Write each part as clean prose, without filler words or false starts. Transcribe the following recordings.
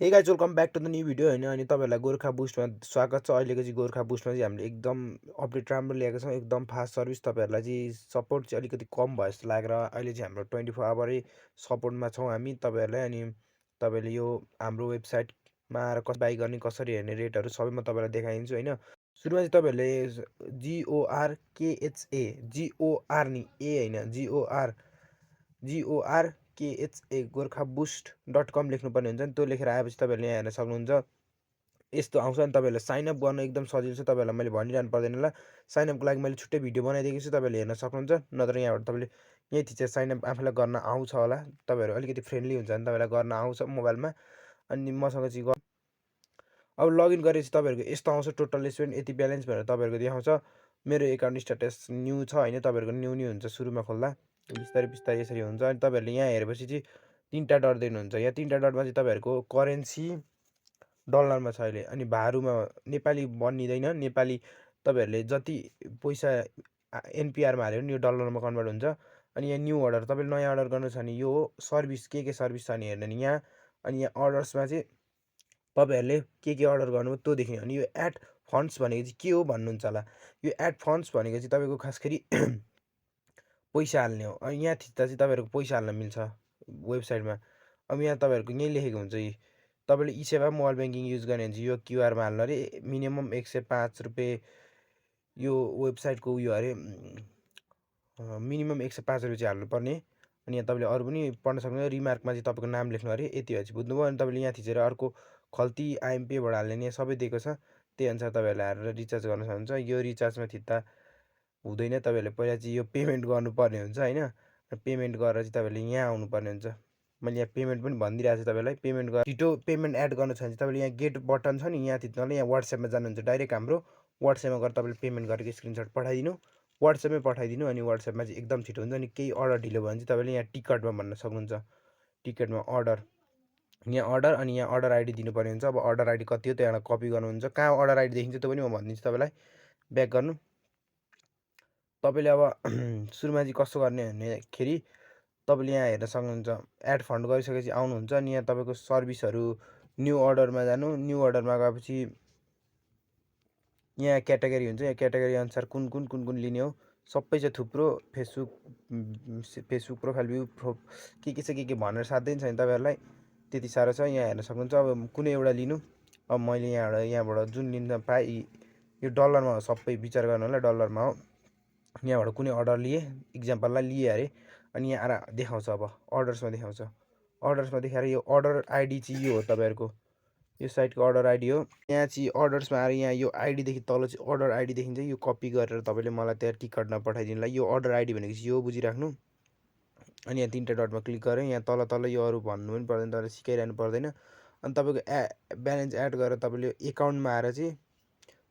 हे guys welcome back to the new video होइन अनि तपाईँहरूलाई गोर्खा बुस्टमा स्वागत छ। अहिलेको चाहिँ गोर्खा बुस्टमा चाहिँ हामीले एकदम अपडेट राम्रो ल्याएको छौँ, एकदम फास्ट सर्भिस। तपाईँहरूलाई चाहिँ सपोर्ट चाहिँ अलिकति कम भयो जस्तो लागेर अहिले चाहिँ हाम्रो 24 आवरै सपोर्टमा छौँ हामी तपाईँहरूलाई। अनि तपाईँले यो हाम्रो वेबसाइटमा आएर कसरी बाई गर्ने, कसरी हेर्ने, रेटहरू सबै म तपाईँलाई देखाइदिन्छु होइन। सुरुमा चाहिँ तपाईँहरूले GORKHA GOR नि ए होइन GORKHA GorkhaBoost.com लेख्नुपर्ने हुन्छ नि। त्यो लेखेर आएपछि तपाईँहरूले यहाँ हेर्न सक्नुहुन्छ, यस्तो आउँछ नि। तपाईँहरूले साइनअप गर्न एकदम सजिलो छ, तपाईँहरूलाई मैले भनिरहनु पर्दैन होला। साइनअपको लागि मैले छुट्टै भिडियो बनाइदिएको छु, तपाईँले हेर्न सक्नुहुन्छ। नत्र यहाँबाट तपाईँले यहीँ थिचेर साइनअप आफूलाई गर्न आउँछ होला। तपाईँहरू अलिकति फ्रेन्डली हुन्छ भने तपाईँलाई गर्न आउँछ मोबाइलमा। अनि मसँग चाहिँ अब लगइन गरेपछि तपाईँहरूको यस्तो आउँछ, टोटल स्पेन्ड यति ब्यालेन्स भनेर तपाईँहरूको देखाउँछ। मेरो एकाउन्ट स्ट्याटस न्यू छ होइन, तपाईँहरूको न्यू हुन्छ सुरुमा खोल्दा, बिस्तारै बिस्तारै यसरी हुन्छ। अनि तपाईँहरूले यहाँ हेरेपछि चाहिँ 3टा डट देख्नुहुन्छ। यहाँ 3टा डटमा चाहिँ तपाईँहरूको करेन्सी डलरमा छ अहिले, अनि भारूमा नेपाली बनिँदैन। नेपाली तपाईँहरूले जति पैसा एनपिआरमा हाल्यो भने यो डलरमा कन्भर्ट हुन्छ। अनि यहाँ न्यू अर्डर, तपाईँले नयाँ अर्डर गर्नु छ भने यो हो। सर्भिस के सर्भिस छ भने हेर्ने नि यहाँ। अनि यहाँ अर्डर्समा चाहिँ तपाईँहरूले के अर्डर गर्नुभयो त्यो देख्ने। अनि यो एड फन्ड्स भनेको चाहिँ के हो भन्नुहुन्छ होला। यो एड फन्ड्स भनेको चाहिँ तपाईँको खास गरी पैसा हाल्ने हो। अनि यहाँ थिच्दा चाहिँ तपाईँहरूको पैसा हाल्न मिल्छ वेबसाइटमा। अब यहाँ तपाईँहरूको यहीँ लेखेको हुन्छ, तपाईँले ई सेवा मोबाइल ब्याङ्किङ युज गर्ने भने चाहिँ यो क्युआरमा हाल्नु अरे। मिनिमम 105 रुपियाँ यो वेबसाइटको उयो अरे, मिनिमम 105 रुपियाँ चाहिँ हाल्नुपर्ने। अनि यहाँ तपाईँले अरू पनि पढ्न सक्नुहुन्छ। रिमार्कमा चाहिँ तपाईँको नाम लेख्नु अरे, यति भएपछि बुझ्नुभयो। अनि तपाईँले यहाँ थिचेर अर्को खल्ती आइएमपीबाट हाल्ने यहाँ सबै दिएको छ, त्यही अनुसार तपाईँहरूले हालेर रिचार्ज गर्न सक्नुहुन्छ। यो रिचार्जमा थिच्दा हुँदैन, तपाईँहरूले पहिला चाहिँ यो पेमेन्ट गर्नुपर्ने हुन्छ होइन। पेमेन्ट गरेर चाहिँ तपाईँहरूले यहाँ आउनुपर्ने हुन्छ। मैले यहाँ पेमेन्ट पनि भनिदिइरहेको छु तपाईँलाई। पेमेन्ट गरेर छिटो पेमेन्ट एड गर्नु छ भने चाहिँ तपाईँले यहाँ गेट बटन छ नि, यहाँ थिच्नु। यहाँ वाट्सएपमा जानुहुन्छ, डाइरेक्ट हाम्रो वाट्सएपमा गएर तपाईँले पेमेन्ट गरेको स्क्रिनसट पठाइदिनु, वाट्सएपमै पठाइदिनु। अनि वाट्सएपमा चाहिँ एकदम छिटो हुन्छ। अनि केही अर्डर ढिलो भयो भने चाहिँ तपाईँले यहाँ टिकटमा भन्न सक्नुहुन्छ, टिकटमा अर्डर, यहाँ अर्डर, अनि यहाँ अर्डर आइडी दिनुपर्ने हुन्छ। अब अर्डर आइडी कति हो त्यहाँबाट कपी गर्नुहुन्छ। कहाँ अर्डर आइडी देखिन्छ त्यो पनि म भनिदिन्छु तपाईँलाई। ब्याक गर्नु तपाईँले। अब सुरुमा चाहिँ कस्तो गर्ने भन्दाखेरि तपाईँले यहाँ हेर्न सक्नुहुन्छ, एड फन्ड गरिसकेपछि आउनुहुन्छ। अनि यहाँ तपाईँको सर्भिसहरू न्यू अर्डरमा जानु। न्यू अर्डरमा गएपछि यहाँ क्याटेगोरी हुन्छ, यहाँ क्याटेगोरी अनुसार कुन कुन लिने हो सबै चाहिँ थुप्रो। फेसबुक प्रोफाइल भ्यू के छ के भनेर साध्यै छैन तपाईँहरूलाई, त्यति साह्रो छ। यहाँ हेर्न सक्नुहुन्छ। अब कुनै एउटा लिनु। अब मैले यहाँबाट जुन लिन पाएँ, यो डलरमा हो, सबै विचार गर्नु होला, डलरमा हो। यहाँबाट कुनै अर्डर लिए, इक्जाम्पललाई लिए अरे। अनि यहाँ आएर देखाउँछ, अब अर्डर्समा देखाउँछ। अर्डर्समा देखाएर यो अर्डर आइडी चाहिँ यो हो तपाईँहरूको, यो साइटको अर्डर आइडी हो। यहाँ चाहिँ अर्डर्समा आएर यहाँ यो आइडीदेखि तल चाहिँ अर्डर आइडी देखिन्छ। यो कपी गरेर तपाईँले मलाई त्यहाँ टिकटमा पठाइदिनुलाई। यो अर्डर आइडी भनेको चाहिँ यो बुझिराख्नु। अनि यहाँ 3टा डटमा क्लिक गरेँ। यहाँ तल यो अरू भन्नु पनि पर्दैन, तपाईँले सिकाइरहनु पर्दैन। अनि तपाईँको ब्यालेन्स एड गरेर तपाईँले एकाउन्टमा आएर चाहिँ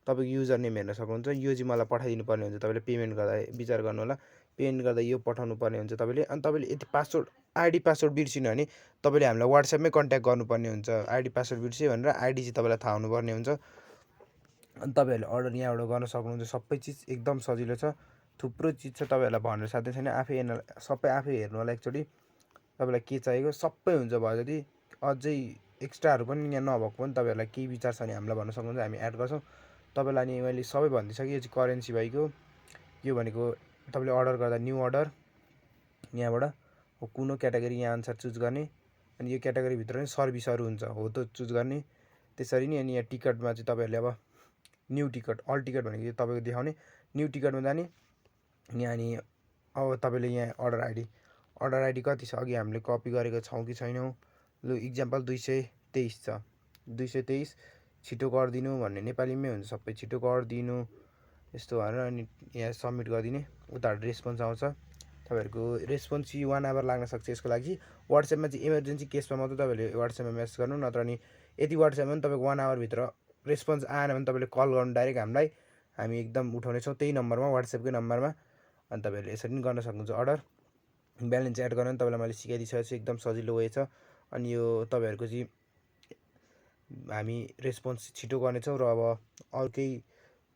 तपाईँको युजर नेम हेर्न सक्नुहुन्छ। यो चाहिँ मलाई पठाइदिनु पर्ने हुन्छ। तपाईँले पेमेन्ट गर्दा विचार गर्नु होला, पेमेन्ट गर्दा यो पठाउनु पर्ने हुन्छ तपाईँले। अनि तपाईँले यति पासवर्ड आइडी पासवर्ड बिर्सिनु भने तपाईँले हामीलाई वाट्सएपमै कन्ट्याक्ट गर्नुपर्ने हुन्छ। आइडी पासवर्ड बिर्स्यो भनेर आइडी चाहिँ तपाईँलाई थाहा हुनुपर्ने हुन्छ। अनि तपाईँहरूले अर्डर यहाँबाट गर्न सक्नुहुन्छ। सबै चिज एकदम सजिलो छ, थुप्रो चिज छ, तपाईँहरूलाई भनेर साध्यै छैन। आफै हेर्न, सबै आफै हेर्नु होला एकचोटि। तपाईँलाई के चाहिएको सबै हुन्छ। भयो जति अझै एक्स्ट्राहरू पनि यहाँ नभएको पनि तपाईँहरूलाई केही विचार छ भने हामीलाई भन्न सक्नुहुन्छ, हामी एड गर्छौँ तपाईँलाई। अनि मैले सबै भनिदिइसकेँ। यो चाहिँ करेन्सी भइगयो। यो भनेको तपाईँले अर्डर गर्दा न्यू अर्डर यहाँबाट हो, कुन हो क्याटेगोरी यहाँ अनुसार चुज गर्ने। अनि यो क्याटेगोरीभित्र पनि सर्भिसहरू हुन्छ, हो त्यो चुज गर्ने त्यसरी नै। अनि यहाँ टिकटमा चाहिँ तपाईँहरूले अब न्यू टिकट, अल टिकट भनेको तपाईँको देखाउने, न्यू टिकटमा जाने। यहाँ अनि अब तपाईँले यहाँ अर्डर आइडी कति छ अघि हामीले कपी गरेको छौँ कि छैनौँ। लु इक्जाम्पल 223 छ, 223 छिटो गरिदिनु भन्ने नेपालीमै हुन्छ सबै, छिटो गरिदिनु यस्तो भनेर। अनि यहाँ सबमिट गरिदिने, उताबाट रेस्पोन्स आउँछ। तपाईँहरूको रेस्पोन्स चाहिँ 1 आवर लाग्न सक्छ यसको लागि। वाट्सएपमा चाहिँ इमर्जेन्सी केसमा मात्रै तपाईँले वाट्सएपमा मेसेज गर्नु, नत्र अनि यदि वाट्सएपमा पनि तपाईँको 1 आवरभित्र रेस्पोन्स आएन भने तपाईँले कल गर्नु डाइरेक्ट हामीलाई, हामी एकदम उठाउनेछौँ त्यही नम्बरमा, वाट्सएपकै नम्बरमा। अनि तपाईँहरूले यसरी पनि गर्न सक्नुहुन्छ अर्डर। ब्यालेन्स एड गर्न तपाईँलाई मैले सिकाइदिइसकेको छु, एकदम सजिलो वे छ। अनि यो तपाईँहरूको चाहिँ हामी रेस्पोन्स छिटो गर्नेछौँ। र अब अरू केही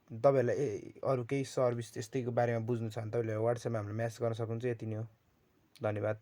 तपाईँहरूलाई अरू केही सर्भिस त्यस्तैको बारेमा बुझ्नु छ भने तपाईँले वाट्सएपमा हामीलाई म्यासेज गर्न सक्नुहुन्छ। यति नै हो, धन्यवाद।